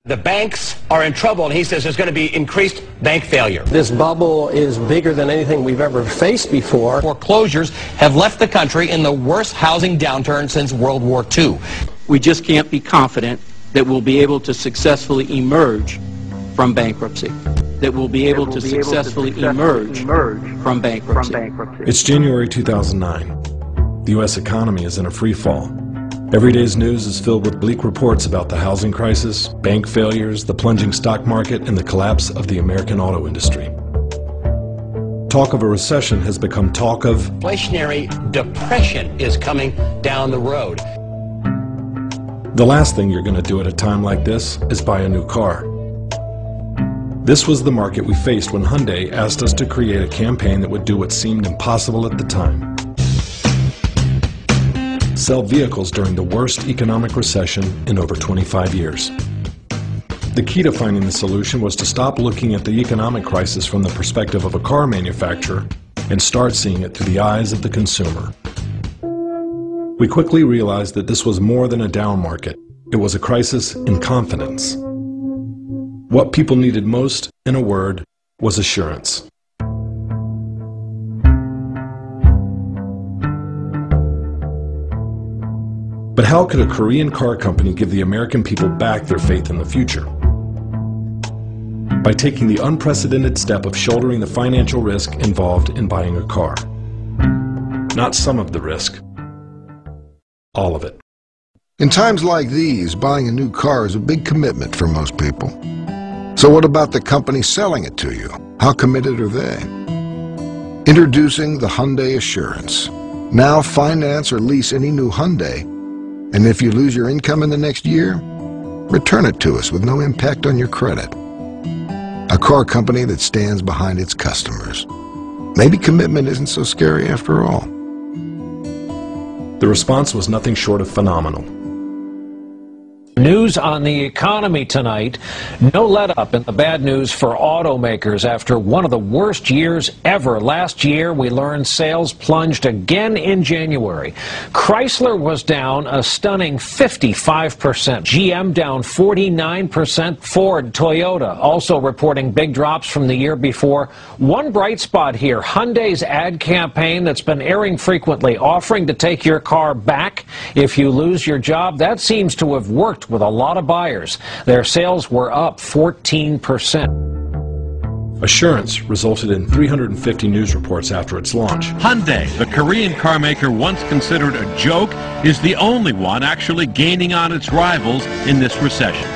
The banks are in trouble, and he says there's going to be increased bank failure. This bubble is bigger than anything we've ever faced before. Foreclosures have left the country in the worst housing downturn since World War II. We just can't be confident that we'll be able to successfully emerge from bankruptcy. From bankruptcy. It's January 2009. The U.S. economy is in a free fall. Every day's news is filled with bleak reports about the housing crisis, bank failures, the plunging stock market, and the collapse of the American auto industry. Talk of a recession has become talk of Inflationary depression is coming down the road. the last thing you're going to do at a time like this is buy a new car. This was the market we faced when Hyundai asked us to create a campaign that would do what seemed impossible at the time. Sell vehicles during the worst economic recession in over 25 years. The key to finding the solution was to stop looking at the economic crisis from the perspective of a car manufacturer and start seeing it through the eyes of the consumer. We quickly realized that this was more than a down market. It was a crisis in confidence. What people needed most, in a word, was assurance. But how could a Korean car company give the American people back their faith in the future? By taking the unprecedented step of shouldering the financial risk involved in buying a car. Not some of the risk, all of it. In times like these, buying a new car is a big commitment for most people. So what about the company selling it to you? How committed are they? Introducing the Hyundai Assurance. Now finance or lease any new Hyundai, and if you lose your income in the next year, return it to us with no impact on your credit. A car company that stands behind its customers. Maybe commitment isn't so scary after all. The response was nothing short of phenomenal. News on the economy tonight. No let-up in the bad news for automakers after one of the worst years ever. Last year, we learned sales plunged again in January. Chrysler was down a stunning 55%. GM down 49%. Ford, Toyota also reporting big drops from the year before. One bright spot here, Hyundai's ad campaign that's been airing frequently, offering to take your car back if you lose your job. That seems to have worked with a lot of buyers. Their sales were up 14%. Assurance resulted in 350 news reports after its launch. Hyundai, the Korean car maker once considered a joke, is the only one actually gaining on its rivals in this recession.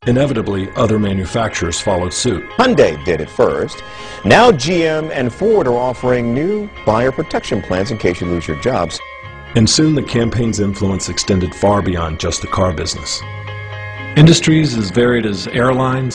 Inevitably, other manufacturers followed suit. Hyundai did it first. Now GM and Ford are offering new buyer protection plans in case you lose your jobs. And soon the campaign's influence extended far beyond just the car business. Industries as varied as airlines,